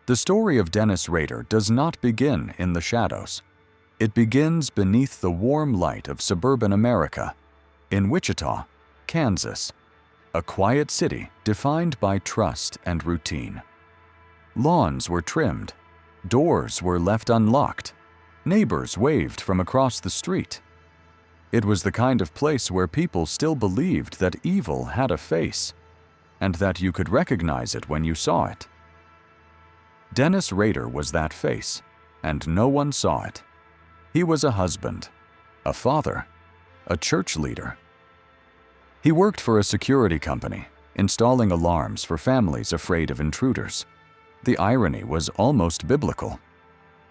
The story of Dennis Rader does not begin in the shadows. It begins beneath the warm light of suburban America, in Wichita, Kansas, a quiet city defined by trust and routine. Lawns were trimmed, doors were left unlocked, neighbors waved from across the street. It was the kind of place where people still believed that evil had a face, and that you could recognize it when you saw it. Dennis Rader was that face, and no one saw it. He was a husband, a father, a church leader. He worked for a security company, installing alarms for families afraid of intruders. The irony was almost biblical.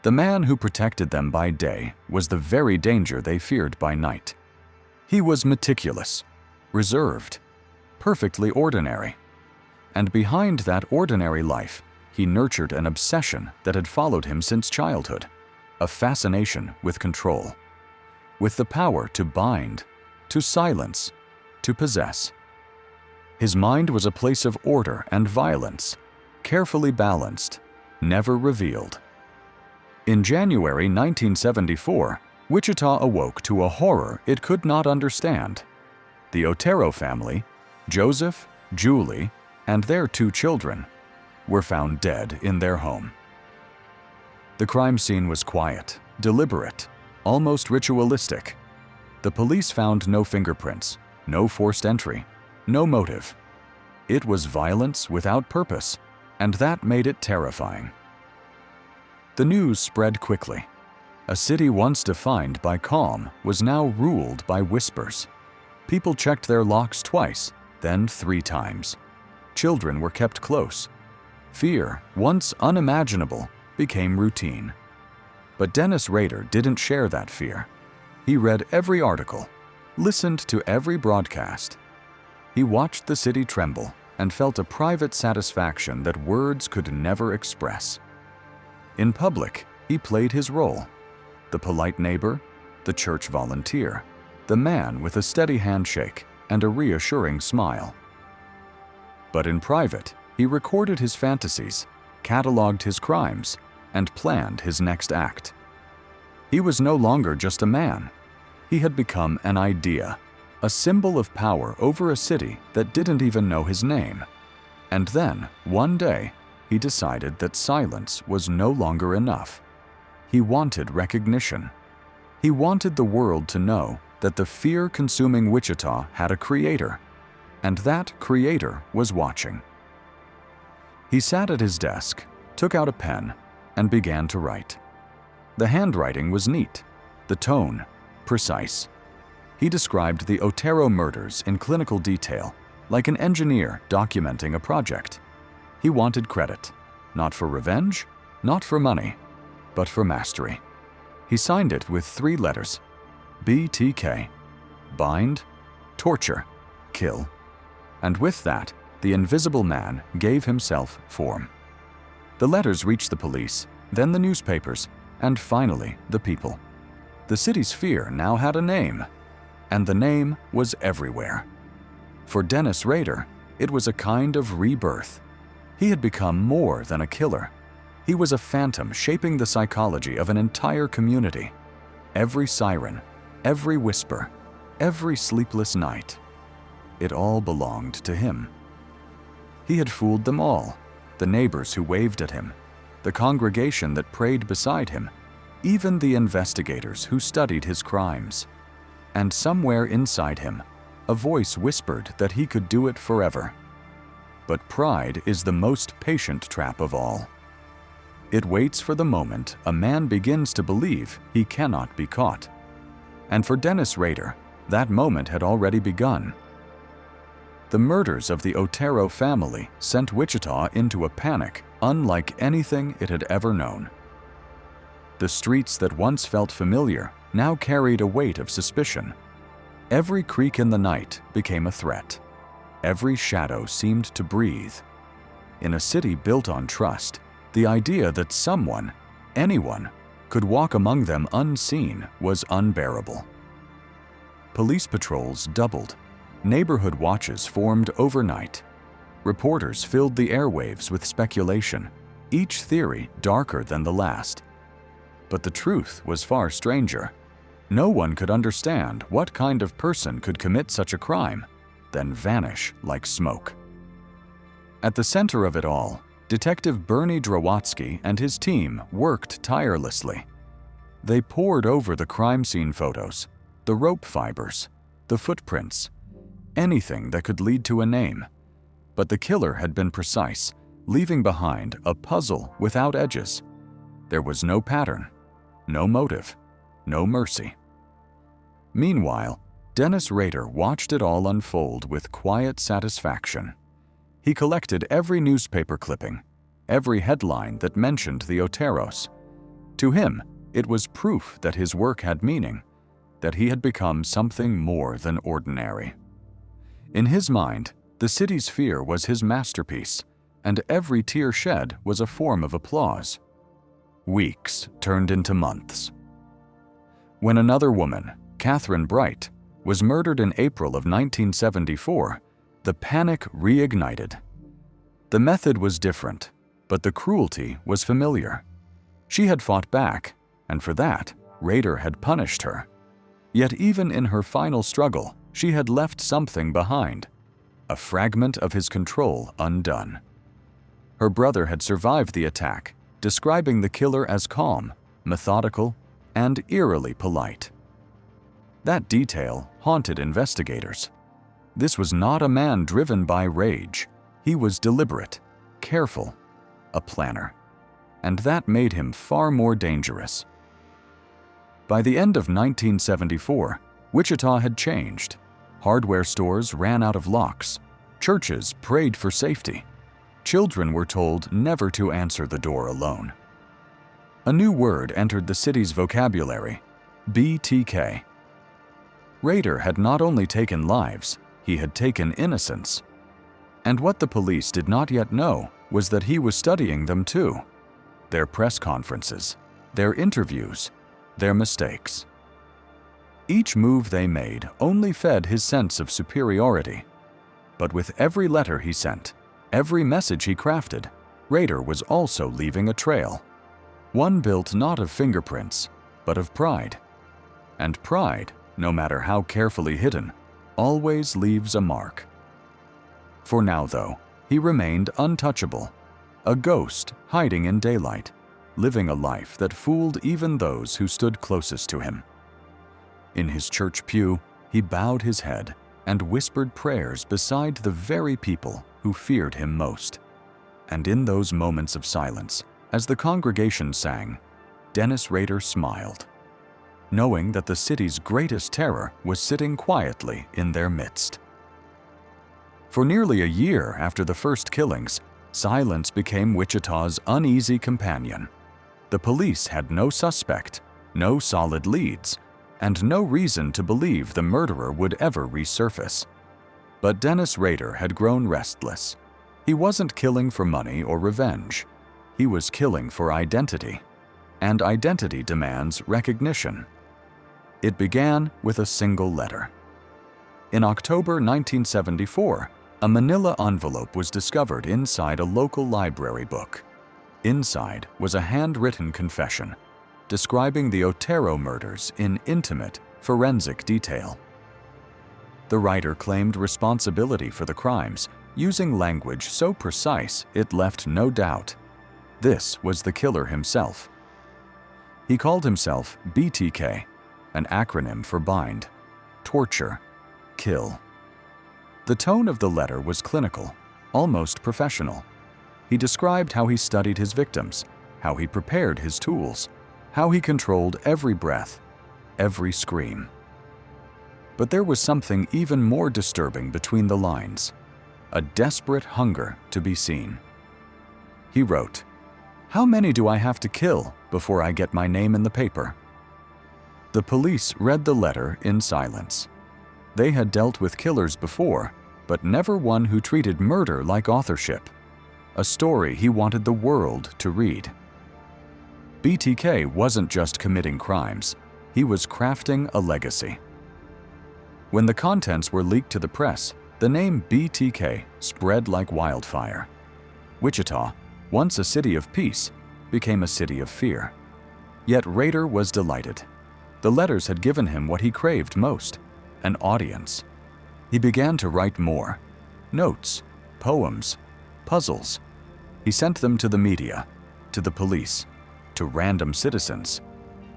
The man who protected them by day was the very danger they feared by night. He was meticulous, reserved, perfectly ordinary. And behind that ordinary life, he nurtured an obsession that had followed him since childhood, a fascination with control, with the power to bind, to silence, to possess. His mind was a place of order and violence, carefully balanced, never revealed. In January 1974, Wichita awoke to a horror it could not understand. The Otero family, Joseph, Julie, and their 2 children, were found dead in their home. The crime scene was quiet, deliberate, almost ritualistic. The police found no fingerprints, no forced entry, no motive. It was violence without purpose, and that made it terrifying. The news spread quickly. A city once defined by calm was now ruled by whispers. People checked their locks twice, then 3 times. Children were kept close. Fear, once unimaginable, became routine. But Dennis Rader didn't share that fear. He read every article, listened to every broadcast. He watched the city tremble and felt a private satisfaction that words could never express. In public, he played his role: the polite neighbor, the church volunteer, the man with a steady handshake and a reassuring smile. But in private, he recorded his fantasies, cataloged his crimes, and planned his next act. He was no longer just a man. He had become an idea, a symbol of power over a city that didn't even know his name. And then, one day, he decided that silence was no longer enough. He wanted recognition. He wanted the world to know that the fear-consuming Wichita had a creator, and that creator was watching. He sat at his desk, took out a pen, and began to write. The handwriting was neat, the tone precise. He described the Otero murders in clinical detail, like an engineer documenting a project. He wanted credit, not for revenge, not for money, but for mastery. He signed it with 3 letters: BTK, bind, torture, kill. And with that, the Invisible Man gave himself form. The letters reached the police, then the newspapers, and finally the people. The city's fear now had a name, and the name was everywhere. For Dennis Rader, it was a kind of rebirth. He had become more than a killer. He was a phantom shaping the psychology of an entire community. Every siren, every whisper, every sleepless night, it all belonged to him. He had fooled them all: the neighbors who waved at him, the congregation that prayed beside him, even the investigators who studied his crimes. And somewhere inside him, a voice whispered that he could do it forever. But pride is the most patient trap of all. It waits for the moment a man begins to believe he cannot be caught. And for Dennis Rader, that moment had already begun. The murders of the Otero family sent Wichita into a panic unlike anything it had ever known. The streets that once felt familiar now carried a weight of suspicion. Every creak in the night became a threat. Every shadow seemed to breathe. In a city built on trust, the idea that someone, anyone, could walk among them unseen was unbearable. Police patrols doubled. Neighborhood watches formed overnight. Reporters filled the airwaves with speculation, each theory darker than the last. But the truth was far stranger. No one could understand what kind of person could commit such a crime, then vanish like smoke. At the center of it all, Detective Bernie Drawatsky and his team worked tirelessly. They pored over the crime scene photos, the rope fibers, the footprints, anything that could lead to a name. But the killer had been precise, leaving behind a puzzle without edges. There was no pattern, no motive, no mercy. Meanwhile, Dennis Rader watched it all unfold with quiet satisfaction. He collected every newspaper clipping, every headline that mentioned the Oteros. To him, it was proof that his work had meaning, that he had become something more than ordinary. In his mind, the city's fear was his masterpiece, and every tear shed was a form of applause. Weeks turned into months. When another woman, Catherine Bright, was murdered in April of 1974, the panic reignited. The method was different, but the cruelty was familiar. She had fought back, and for that, Rader had punished her. Yet even in her final struggle, she had left something behind, a fragment of his control undone. Her brother had survived the attack, describing the killer as calm, methodical, and eerily polite. That detail haunted investigators. This was not a man driven by rage. He was deliberate, careful, a planner. And that made him far more dangerous. By the end of 1974, Wichita had changed. Hardware stores ran out of locks. Churches prayed for safety. Children were told never to answer the door alone. A new word entered the city's vocabulary: BTK. Rader had not only taken lives, he had taken innocence. And what the police did not yet know was that he was studying them too. Their press conferences, their interviews, their mistakes. Each move they made only fed his sense of superiority. But with every letter he sent, every message he crafted, Rader was also leaving a trail. One built not of fingerprints, but of pride. And pride, no matter how carefully hidden, always leaves a mark. For now, though, he remained untouchable, a ghost hiding in daylight, living a life that fooled even those who stood closest to him. In his church pew, he bowed his head and whispered prayers beside the very people who feared him most. And in those moments of silence, as the congregation sang, Dennis Rader smiled, knowing that the city's greatest terror was sitting quietly in their midst. For nearly a year after the first killings, silence became Wichita's uneasy companion. The police had no suspect, no solid leads, and no reason to believe the murderer would ever resurface. But Dennis Rader had grown restless. He wasn't killing for money or revenge. He was killing for identity, and identity demands recognition. It began with a single letter. In October 1974, a manila envelope was discovered inside a local library book. Inside was a handwritten confession, describing the Otero murders in intimate, forensic detail. The writer claimed responsibility for the crimes, using language so precise it left no doubt. This was the killer himself. He called himself BTK, an acronym for bind, torture, kill. The tone of the letter was clinical, almost professional. He described how he studied his victims, how he prepared his tools, how he controlled every breath, every scream. But there was something even more disturbing between the lines, a desperate hunger to be seen. He wrote, "How many do I have to kill before I get my name in the paper?" The police read the letter in silence. They had dealt with killers before, but never one who treated murder like authorship, a story he wanted the world to read. BTK wasn't just committing crimes, he was crafting a legacy. When the contents were leaked to the press, the name BTK spread like wildfire. Wichita, once a city of peace, became a city of fear. Yet Rader was delighted. The letters had given him what he craved most, an audience. He began to write more. Notes, poems, puzzles. He sent them to the media, to the police, to random citizens.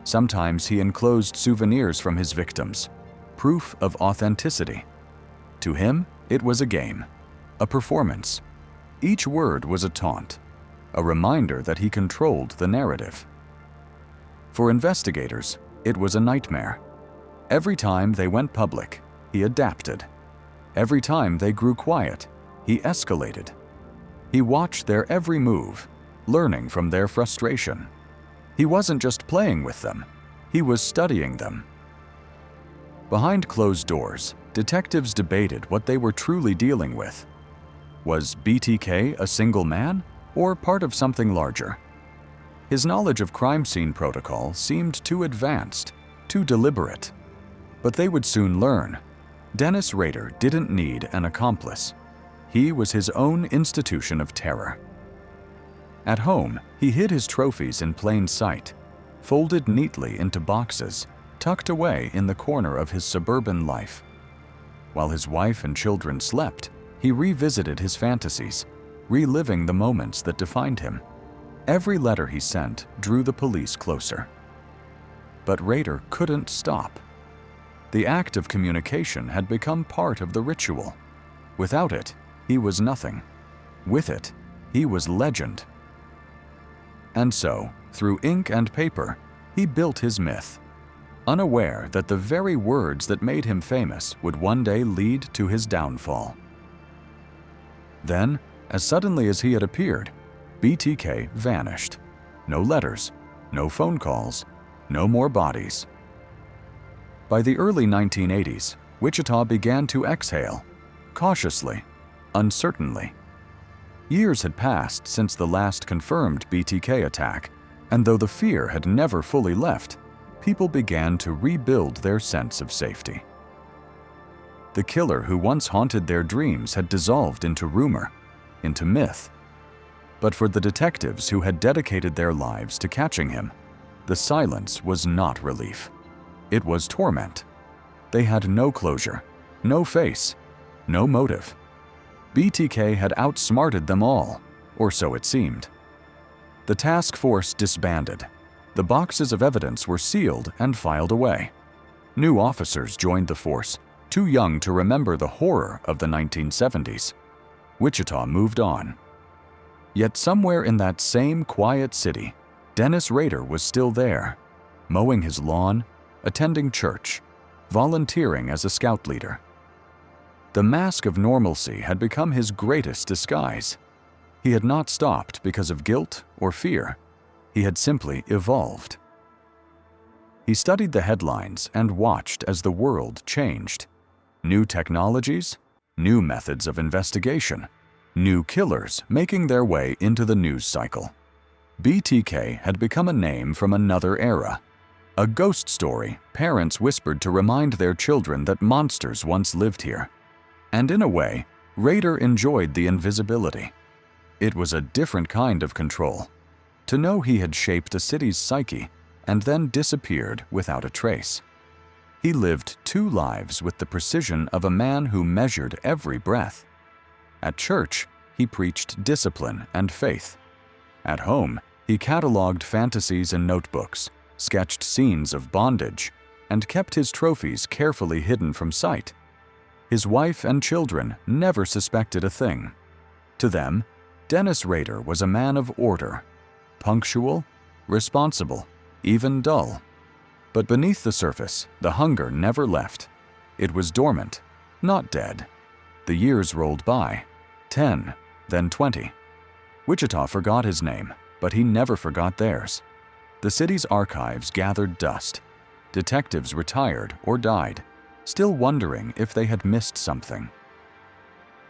Sometimes he enclosed souvenirs from his victims, proof of authenticity. To him, it was a game, a performance. Each word was a taunt, a reminder that he controlled the narrative. For investigators, it was a nightmare. Every time they went public, he adapted. Every time they grew quiet, he escalated. He watched their every move, learning from their frustration. He wasn't just playing with them, he was studying them. Behind closed doors, detectives debated what they were truly dealing with. Was BTK a single man, or part of something larger? His knowledge of crime scene protocol seemed too advanced, too deliberate. But they would soon learn. Dennis Rader didn't need an accomplice. He was his own institution of terror. At home, he hid his trophies in plain sight, folded neatly into boxes, tucked away in the corner of his suburban life. While his wife and children slept, he revisited his fantasies, reliving the moments that defined him. Every letter he sent drew the police closer. But Rader couldn't stop. The act of communication had become part of the ritual. Without it, he was nothing. With it, he was legend. And so, through ink and paper, he built his myth, unaware that the very words that made him famous would one day lead to his downfall. Then, as suddenly as he had appeared, BTK vanished. No letters, no phone calls, no more bodies. By the early 1980s, Wichita began to exhale, cautiously, uncertainly. Years had passed since the last confirmed BTK attack, and though the fear had never fully left, people began to rebuild their sense of safety. The killer who once haunted their dreams had dissolved into rumor, into myth. But for the detectives who had dedicated their lives to catching him, the silence was not relief. It was torment. They had no closure, no face, no motive. BTK had outsmarted them all, or so it seemed. The task force disbanded. The boxes of evidence were sealed and filed away. New officers joined the force, too young to remember the horror of the 1970s. Wichita moved on. Yet somewhere in that same quiet city, Dennis Rader was still there, mowing his lawn, attending church, volunteering as a scout leader. The mask of normalcy had become his greatest disguise. He had not stopped because of guilt or fear. He had simply evolved. He studied the headlines and watched as the world changed. New technologies, new methods of investigation, new killers making their way into the news cycle. BTK had become a name from another era. A ghost story parents whispered to remind their children that monsters once lived here. And in a way, Rader enjoyed the invisibility. It was a different kind of control. To know he had shaped a city's psyche and then disappeared without a trace. He lived two lives with the precision of a man who measured every breath. At church, he preached discipline and faith. At home, he cataloged fantasies in notebooks, sketched scenes of bondage, and kept his trophies carefully hidden from sight. His wife and children never suspected a thing. To them, Dennis Rader was a man of order, punctual, responsible, even dull. But beneath the surface, the hunger never left. It was dormant, not dead. The years rolled by, 10, then 20. Wichita forgot his name, but he never forgot theirs. The city's archives gathered dust. Detectives retired or died, still wondering if they had missed something.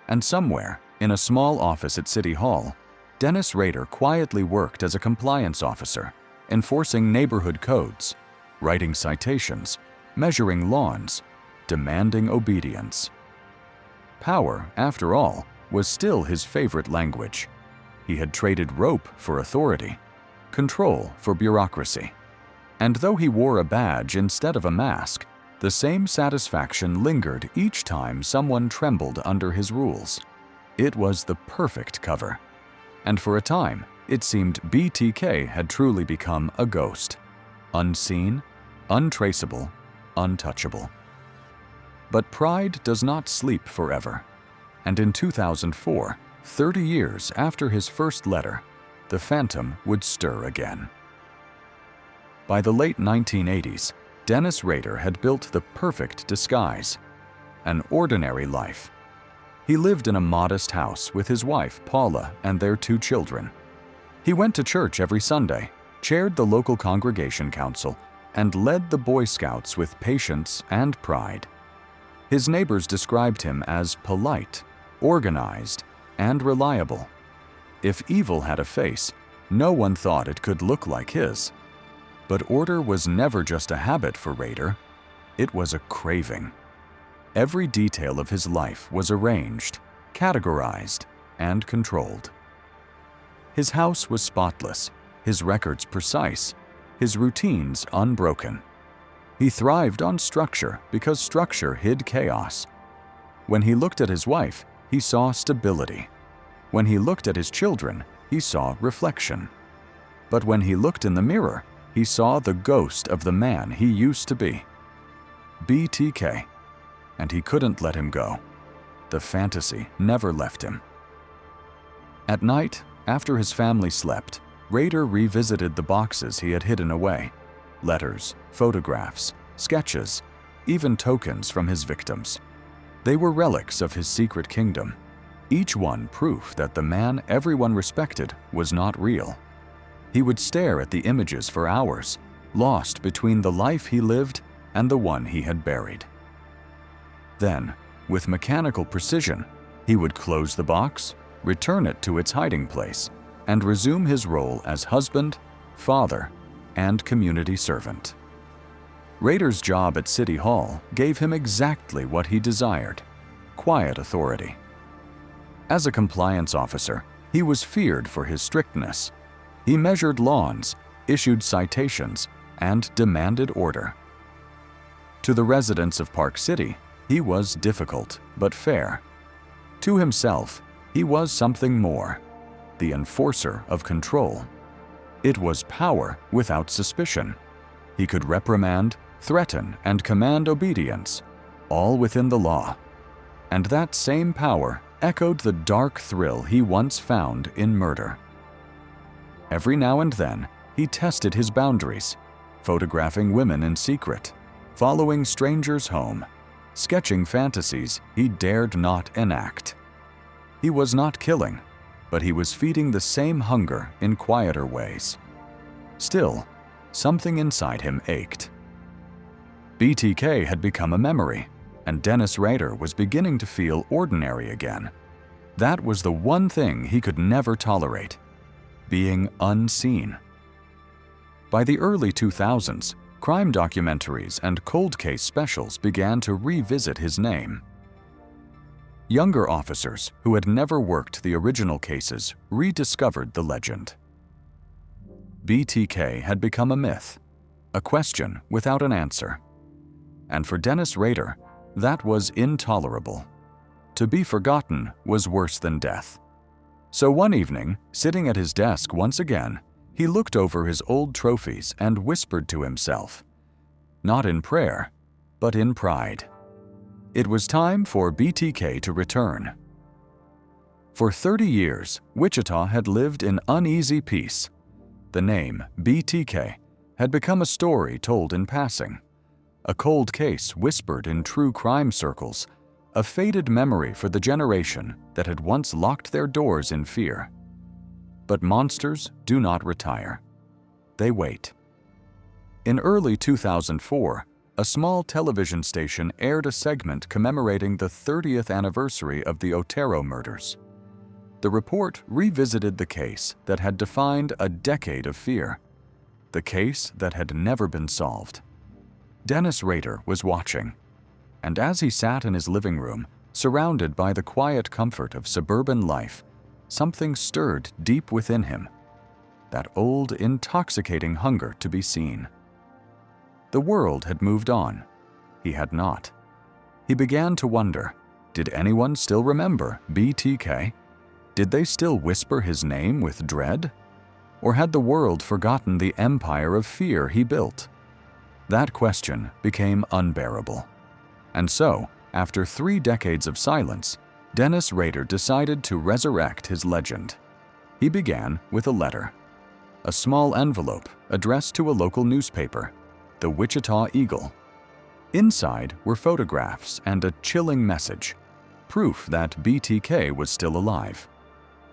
And somewhere, in a small office at City Hall, Dennis Rader quietly worked as a compliance officer, enforcing neighborhood codes, writing citations, measuring lawns, demanding obedience. Power, after all, was still his favorite language. He had traded rope for authority, control for bureaucracy. And though he wore a badge instead of a mask, the same satisfaction lingered each time someone trembled under his rules. It was the perfect cover. And for a time, it seemed BTK had truly become a ghost. Unseen, untraceable, untouchable. But pride does not sleep forever. And in 2004, 30 years after his first letter, the phantom would stir again. By the late 1980s, Dennis Rader had built the perfect disguise, an ordinary life. He lived in a modest house with his wife, Paula, and their 2 children. He went to church every Sunday, chaired the local congregation council, and led the Boy Scouts with patience and pride. His neighbors described him as polite, organized, and reliable. If evil had a face, no one thought it could look like his. But order was never just a habit for Rader. It was a craving. Every detail of his life was arranged, categorized, and controlled. His house was spotless, his records precise, his routines unbroken. He thrived on structure because structure hid chaos. When he looked at his wife, he saw stability. When he looked at his children, he saw reflection. But when he looked in the mirror, he saw the ghost of the man he used to be. BTK. And he couldn't let him go. The fantasy never left him. At night, after his family slept, Rader revisited the boxes he had hidden away. Letters, photographs, sketches, even tokens from his victims. They were relics of his secret kingdom, each one proof that the man everyone respected was not real. He would stare at the images for hours, lost between the life he lived and the one he had buried. Then, with mechanical precision, he would close the box, return it to its hiding place, and resume his role as husband, father, and community servant. Rader's job at City Hall gave him exactly what he desired: quiet authority. As a compliance officer, he was feared for his strictness. He measured lawns, issued citations, and demanded order. To the residents of Park City, he was difficult but fair. To himself, he was something more: the enforcer of control. It was power without suspicion. He could reprimand, threaten, and command obedience, all within the law. And that same power echoed the dark thrill he once found in murder. Every now and then, he tested his boundaries, photographing women in secret, following strangers home, sketching fantasies he dared not enact. He was not killing, but he was feeding the same hunger in quieter ways. Still, something inside him ached. BTK had become a memory, and Dennis Rader was beginning to feel ordinary again. That was the one thing he could never tolerate: being unseen. By the early 2000s, crime documentaries and cold case specials began to revisit his name. Younger officers who had never worked the original cases rediscovered the legend. BTK had become a myth, a question without an answer. And for Dennis Rader, that was intolerable. To be forgotten was worse than death. So one evening, sitting at his desk once again, he looked over his old trophies and whispered to himself, not in prayer, but in pride. It was time for BTK to return. For 30 years, Wichita had lived in uneasy peace. The name BTK had become a story told in passing, a cold case whispered in true crime circles, a faded memory for the generation that had once locked their doors in fear. But monsters do not retire. They wait. In early 2004, a small television station aired a segment commemorating the 30th anniversary of the Otero murders. The report revisited the case that had defined a decade of fear, the case that had never been solved. Dennis Rader was watching, and as he sat in his living room, surrounded by the quiet comfort of suburban life, something stirred deep within him, that old, intoxicating hunger to be seen. The world had moved on. He had not. He began to wonder, did anyone still remember BTK? Did they still whisper his name with dread? Or had the world forgotten the empire of fear he built? That question became unbearable. And so, after 3 decades of silence, Dennis Rader decided to resurrect his legend. He began with a letter. A small envelope addressed to a local newspaper, the Wichita Eagle. Inside were photographs and a chilling message, proof that BTK was still alive.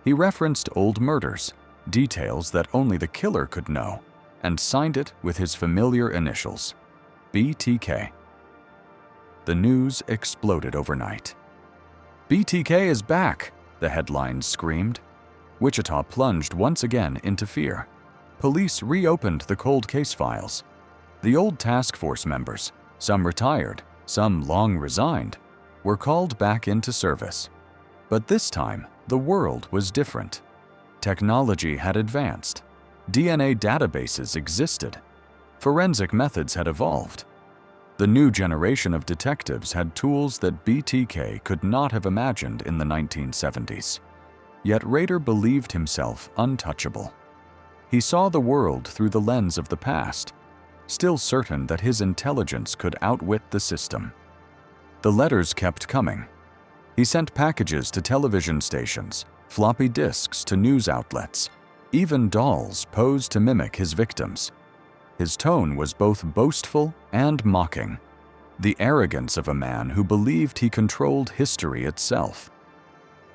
He referenced old murders, details that only the killer could know, and signed it with his familiar initials, BTK. The news exploded overnight. "BTK is back," the headlines screamed. Wichita plunged once again into fear. Police reopened the cold case files. The old task force members, some retired, some long resigned, were called back into service. But this time, the world was different. Technology had advanced. DNA databases existed. Forensic methods had evolved. The new generation of detectives had tools that BTK could not have imagined in the 1970s. Yet Rader believed himself untouchable. He saw the world through the lens of the past, still certain that his intelligence could outwit the system. The letters kept coming. He sent packages to television stations, floppy disks to news outlets, even dolls posed to mimic his victims. His tone was both boastful and mocking, the arrogance of a man who believed he controlled history itself.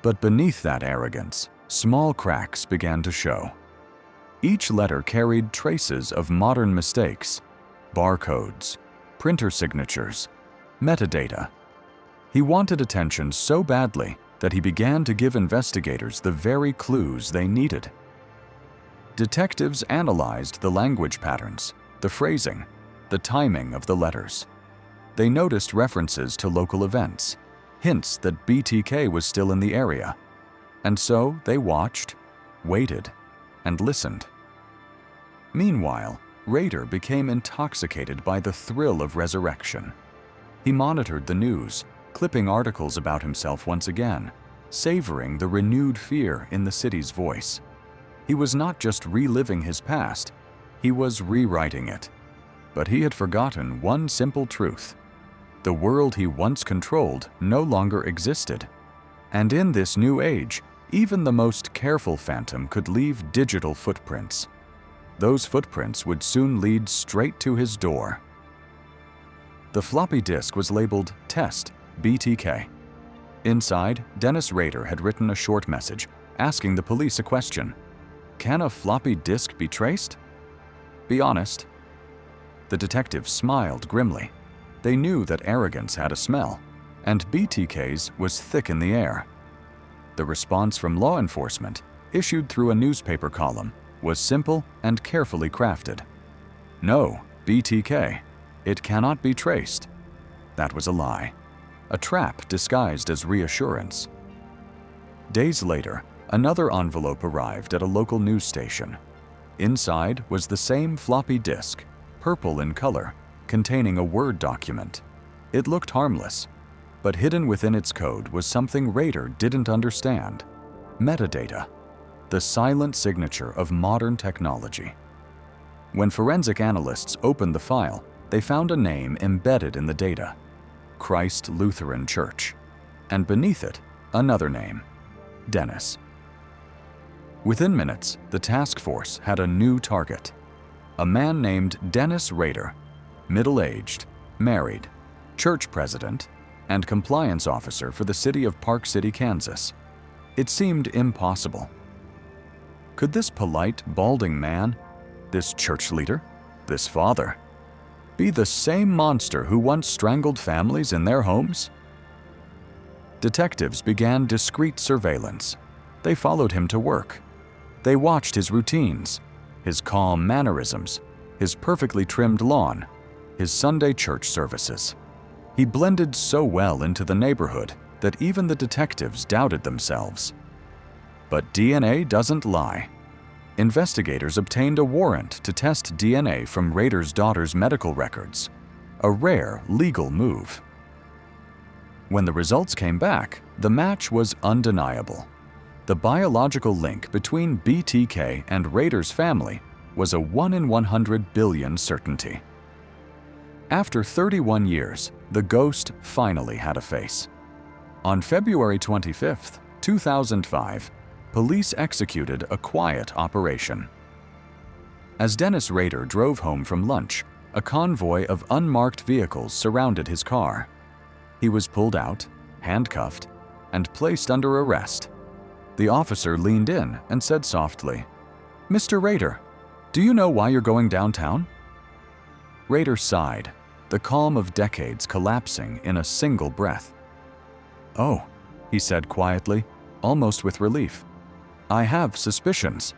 But beneath that arrogance, small cracks began to show. Each letter carried traces of modern mistakes, barcodes, printer signatures, metadata. He wanted attention so badly that he began to give investigators the very clues they needed. Detectives analyzed the language patterns, the phrasing, the timing of the letters. They noticed references to local events, hints that BTK was still in the area. And so they watched, waited, and listened. Meanwhile, Rader became intoxicated by the thrill of resurrection. He monitored the news, clipping articles about himself once again, savoring the renewed fear in the city's voice. He was not just reliving his past, he was rewriting it. But he had forgotten one simple truth. The world he once controlled no longer existed. And in this new age, even the most careful phantom could leave digital footprints. Those footprints would soon lead straight to his door. The floppy disk was labeled Test BTK. Inside, Dennis Rader had written a short message asking the police a question. Can a floppy disk be traced? Be honest. The detectives smiled grimly. They knew that arrogance had a smell, and BTK's was thick in the air. The response from law enforcement, issued through a newspaper column, was simple and carefully crafted. No, BTK. It cannot be traced. That was a lie. A trap disguised as reassurance. Days later, another envelope arrived at a local news station. Inside was the same floppy disk, purple in color, containing a Word document. It looked harmless, but hidden within its code was something Rader didn't understand. Metadata, the silent signature of modern technology. When forensic analysts opened the file, they found a name embedded in the data, Christ Lutheran Church, and beneath it, another name, Dennis. Within minutes, the task force had a new target. A man named Dennis Rader, middle-aged, married, church president, and compliance officer for the city of Park City, Kansas. It seemed impossible. Could this polite, balding man, this church leader, this father, be the same monster who once strangled families in their homes? Detectives began discreet surveillance. They followed him to work. They watched his routines, his calm mannerisms, his perfectly trimmed lawn, his Sunday church services. He blended so well into the neighborhood that even the detectives doubted themselves. But DNA doesn't lie. Investigators obtained a warrant to test DNA from Rader's daughter's medical records, a rare legal move. When the results came back, the match was undeniable. The biological link between BTK and Rader's family was a 1 in 100 billion certainty. After 31 years, the ghost finally had a face. On February 25, 2005, police executed a quiet operation. As Dennis Rader drove home from lunch, a convoy of unmarked vehicles surrounded his car. He was pulled out, handcuffed, and placed under arrest. The officer leaned in and said softly, "Mr. Rader, do you know why you're going downtown?" Rader sighed, the calm of decades collapsing in a single breath. "Oh," he said quietly, almost with relief. "I have suspicions."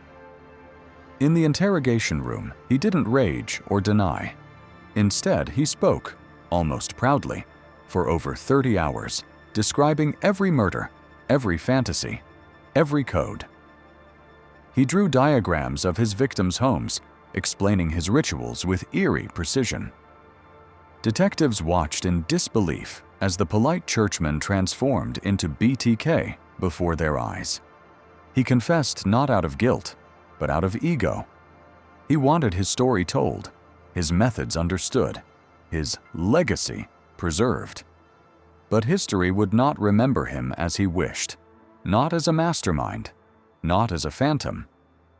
In the interrogation room, he didn't rage or deny. Instead, he spoke, almost proudly, for over 30 hours, describing every murder, every fantasy, every code. He drew diagrams of his victims' homes, explaining his rituals with eerie precision. Detectives watched in disbelief as the polite churchman transformed into BTK before their eyes. He confessed not out of guilt, but out of ego. He wanted his story told, his methods understood, his legacy preserved. But history would not remember him as he wished, not as a mastermind, not as a phantom,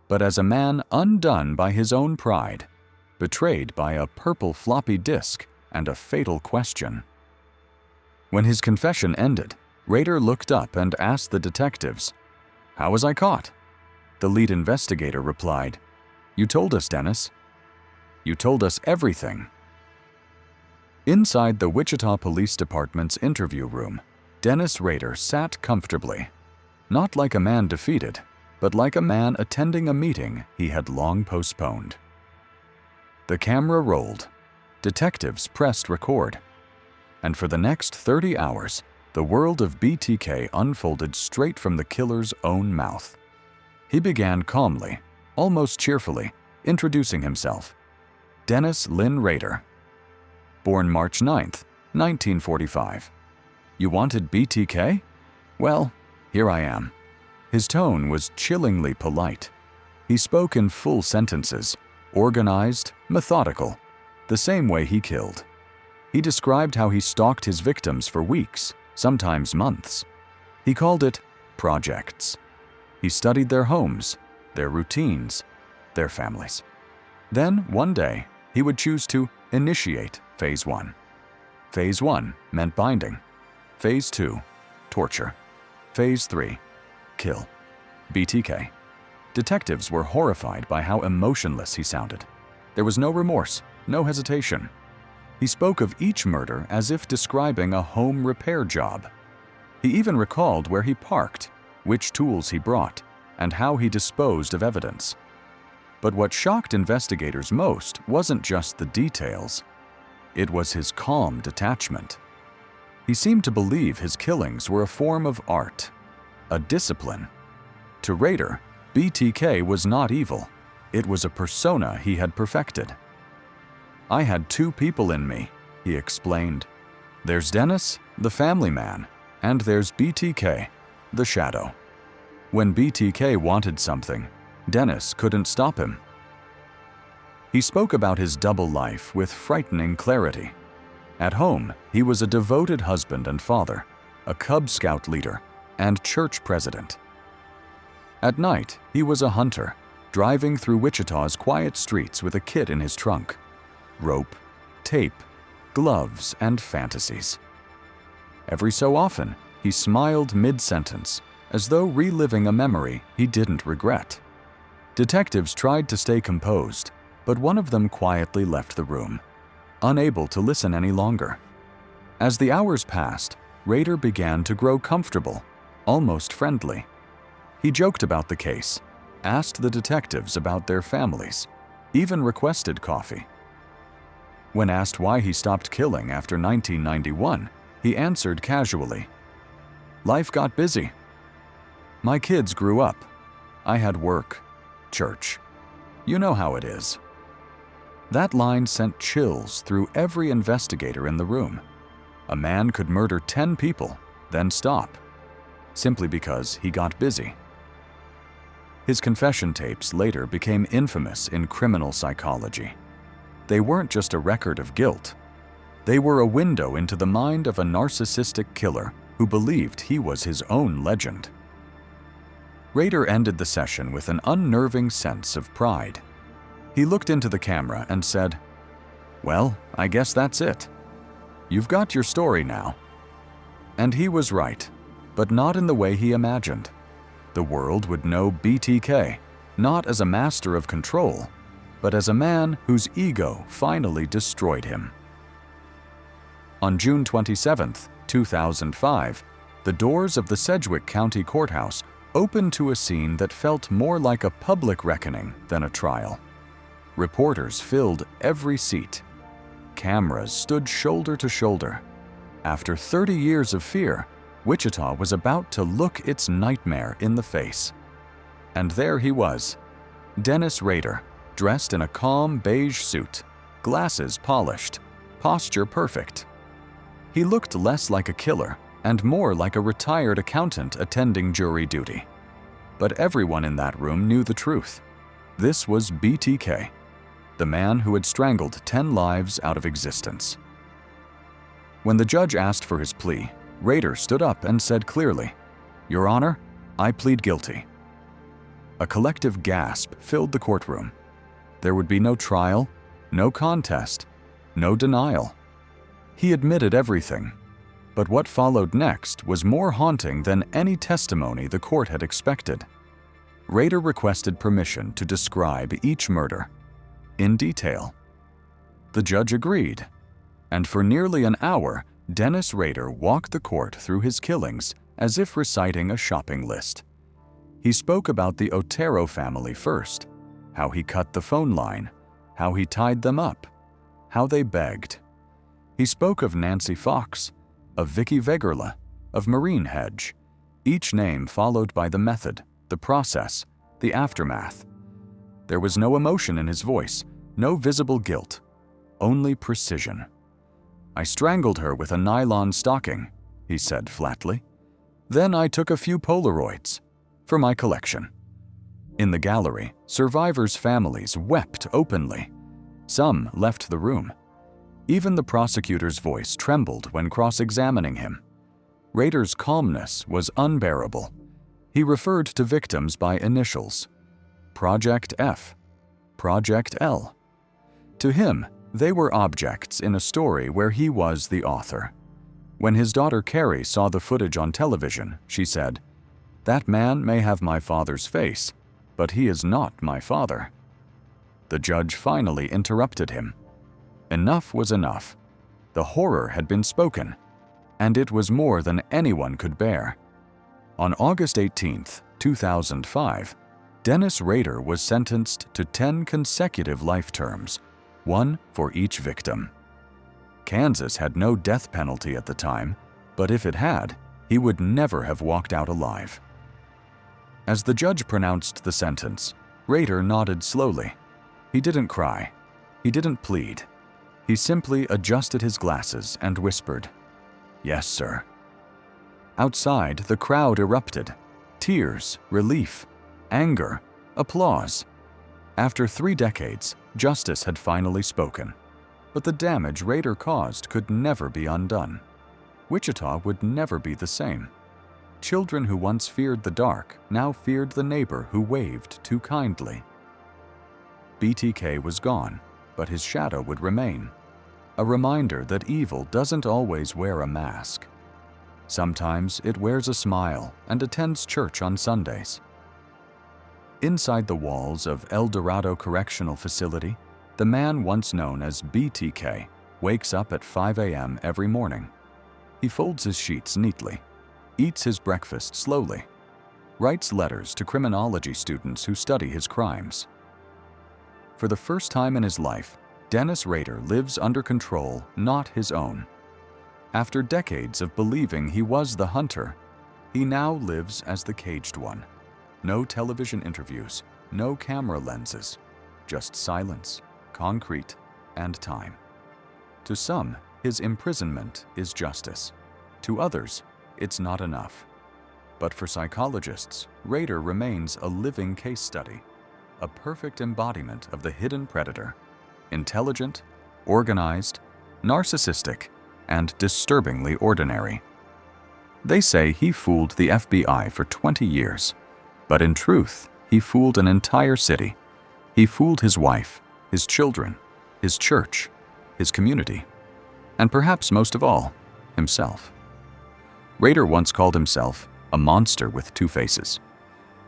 but as a man undone by his own pride, betrayed by a purple floppy disk and a fatal question. When his confession ended, Rader looked up and asked the detectives, "How was I caught?" The lead investigator replied, "You told us, Dennis. You told us everything." Inside the Wichita Police Department's interview room, Dennis Rader sat comfortably, not like a man defeated, but like a man attending a meeting he had long postponed. The camera rolled. Detectives pressed record. And for the next 30 hours, the world of BTK unfolded straight from the killer's own mouth. He began calmly, almost cheerfully, introducing himself. Dennis Lynn Rader. Born March 9, 1945. You wanted BTK? Well, here I am. His tone was chillingly polite. He spoke in full sentences, organized, methodical, the same way he killed. He described how he stalked his victims for weeks, sometimes months. He called it projects. He studied their homes, their routines, their families. Then, one day, he would choose to initiate Phase 1. Phase 1 meant binding. Phase 2, torture. Phase 3, kill. BTK. Detectives were horrified by how emotionless he sounded. There was no remorse, no hesitation. He spoke of each murder as if describing a home repair job. He even recalled where he parked, which tools he brought, and how he disposed of evidence. But what shocked investigators most wasn't just the details. It was his calm detachment. He seemed to believe his killings were a form of art, a discipline. To Rader, BTK was not evil. It was a persona he had perfected. "I had two people in me," he explained. "There's Dennis, the family man, and there's BTK, the shadow. When BTK wanted something, Dennis couldn't stop him." He spoke about his double life with frightening clarity. At home, he was a devoted husband and father, a Cub Scout leader, and church president. At night, he was a hunter, driving through Wichita's quiet streets with a kit in his trunk. Rope, tape, gloves, and fantasies. Every so often, he smiled mid-sentence, as though reliving a memory he didn't regret. Detectives tried to stay composed, but one of them quietly left the room, unable to listen any longer. As the hours passed, Rader began to grow comfortable, almost friendly. He joked about the case, asked the detectives about their families, even requested coffee. When asked why he stopped killing after 1991, he answered casually, "Life got busy." My kids grew up. I had work, church. You know how it is. That line sent chills through every investigator in the room. A man could murder 10 people, then stop, simply because he got busy. His confession tapes later became infamous in criminal psychology. They weren't just a record of guilt. They were a window into the mind of a narcissistic killer who believed he was his own legend. Rader ended the session with an unnerving sense of pride. He looked into the camera and said, "Well, I guess that's it. You've got your story now." And he was right, but not in the way he imagined. The world would know BTK, not as a master of control, but as a man whose ego finally destroyed him. On June 27, 2005, the doors of the Sedgwick County Courthouse opened to a scene that felt more like a public reckoning than a trial. Reporters filled every seat. Cameras stood shoulder to shoulder. After 30 years of fear, Wichita was about to look its nightmare in the face. And there he was, Dennis Rader, dressed in a calm beige suit, glasses polished, posture perfect. He looked less like a killer and more like a retired accountant attending jury duty. But everyone in that room knew the truth. This was BTK, the man who had strangled 10 lives out of existence. When the judge asked for his plea, Rader stood up and said clearly, "Your Honor, I plead guilty." A collective gasp filled the courtroom. There would be no trial, no contest, no denial. He admitted everything, but what followed next was more haunting than any testimony the court had expected. Rader requested permission to describe each murder in detail. The judge agreed, and for nearly an hour, Dennis Rader walked the court through his killings as if reciting a shopping list. He spoke about the Otero family first, how he cut the phone line, how he tied them up, how they begged. He spoke of Nancy Fox, of Vicky Vegerla, of Marine Hedge, each name followed by the method, the process, the aftermath. There was no emotion in his voice, no visible guilt, only precision. "I strangled her with a nylon stocking," he said flatly. "Then I took a few Polaroids for my collection." In the gallery, survivors' families wept openly. Some left the room. Even the prosecutor's voice trembled when cross-examining him. Rader's calmness was unbearable. He referred to victims by initials: Project F, Project L. To him, they were objects in a story where he was the author. When his daughter Carrie saw the footage on television, she said, "That man may have my father's face, but he is not my father." The judge finally interrupted him. Enough was enough. The horror had been spoken, and it was more than anyone could bear. On August 18, 2005, Dennis Rader was sentenced to 10 consecutive life terms, one for each victim. Kansas had no death penalty at the time, but if it had, he would never have walked out alive. As the judge pronounced the sentence, Rader nodded slowly. He didn't cry. He didn't plead. He simply adjusted his glasses and whispered, "Yes, sir." Outside, the crowd erupted. Tears, relief, anger, applause. After 3 decades, justice had finally spoken. But the damage Rader caused could never be undone. Wichita would never be the same. Children who once feared the dark now feared the neighbor who waved too kindly. BTK was gone, but his shadow would remain. A reminder that evil doesn't always wear a mask. Sometimes it wears a smile and attends church on Sundays. Inside the walls of El Dorado Correctional Facility, the man once known as BTK wakes up at 5 a.m. every morning. He folds his sheets neatly, eats his breakfast slowly, writes letters to criminology students who study his crimes. For the first time in his life, Dennis Rader lives under control not his own. After decades of believing he was the hunter, He now lives as the caged one. No television interviews, no camera lenses, just silence, concrete, and time. To some, his imprisonment is justice. To others, it's not enough. But for psychologists, Rader remains a living case study, a perfect embodiment of the hidden predator, intelligent, organized, narcissistic, and disturbingly ordinary. They say he fooled the FBI for 20 years, but in truth, he fooled an entire city. He fooled his wife, his children, his church, his community, and perhaps most of all, himself. Rader once called himself a monster with two faces.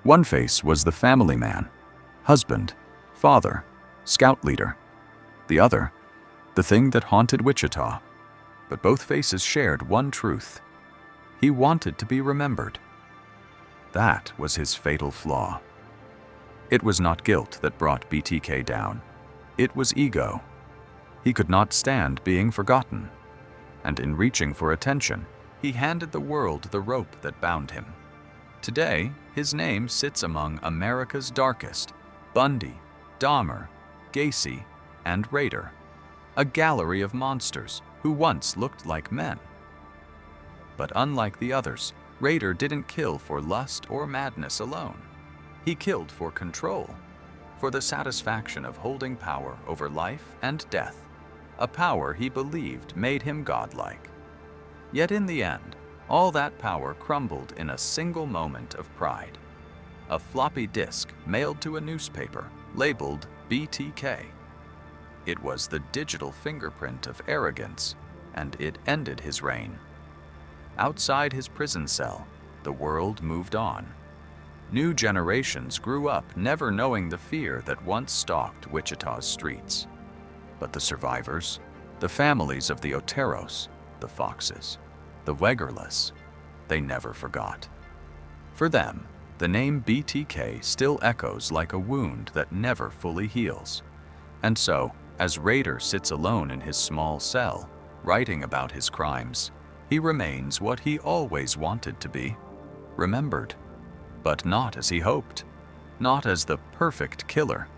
One face was the family man, husband, father, scout leader. The other, the thing that haunted Wichita. But both faces shared one truth. He wanted to be remembered. That was his fatal flaw. It was not guilt that brought BTK down. It was ego. He could not stand being forgotten. And in reaching for attention, he handed the world the rope that bound him. Today, his name sits among America's darkest: Bundy, Dahmer, Gacy, and Rader. A gallery of monsters who once looked like men. But unlike the others, Rader didn't kill for lust or madness alone. He killed for control, for the satisfaction of holding power over life and death, a power he believed made him godlike. Yet in the end, all that power crumbled in a single moment of pride. A floppy disk mailed to a newspaper labeled BTK. It was the digital fingerprint of arrogance, and it ended his reign. Outside his prison cell, the world moved on. New generations grew up never knowing the fear that once stalked Wichita's streets. But the survivors, the families of the Oteros, the Foxes, the Wegerless, they never forgot. For them, the name BTK still echoes like a wound that never fully heals. And so, as Rader sits alone in his small cell, writing about his crimes, he remains what he always wanted to be: remembered. But not as he hoped. Not as the perfect killer.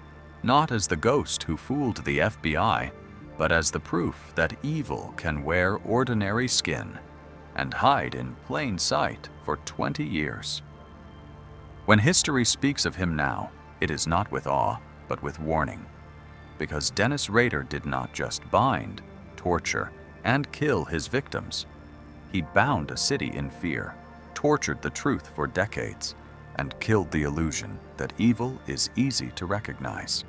Not as the ghost who fooled the FBI, but as the proof that evil can wear ordinary skin and hide in plain sight for 20 years. When history speaks of him now, it is not with awe, but with warning. Because Dennis Rader did not just bind, torture, and kill his victims. He bound a city in fear, tortured the truth for decades, and killed the illusion that evil is easy to recognize.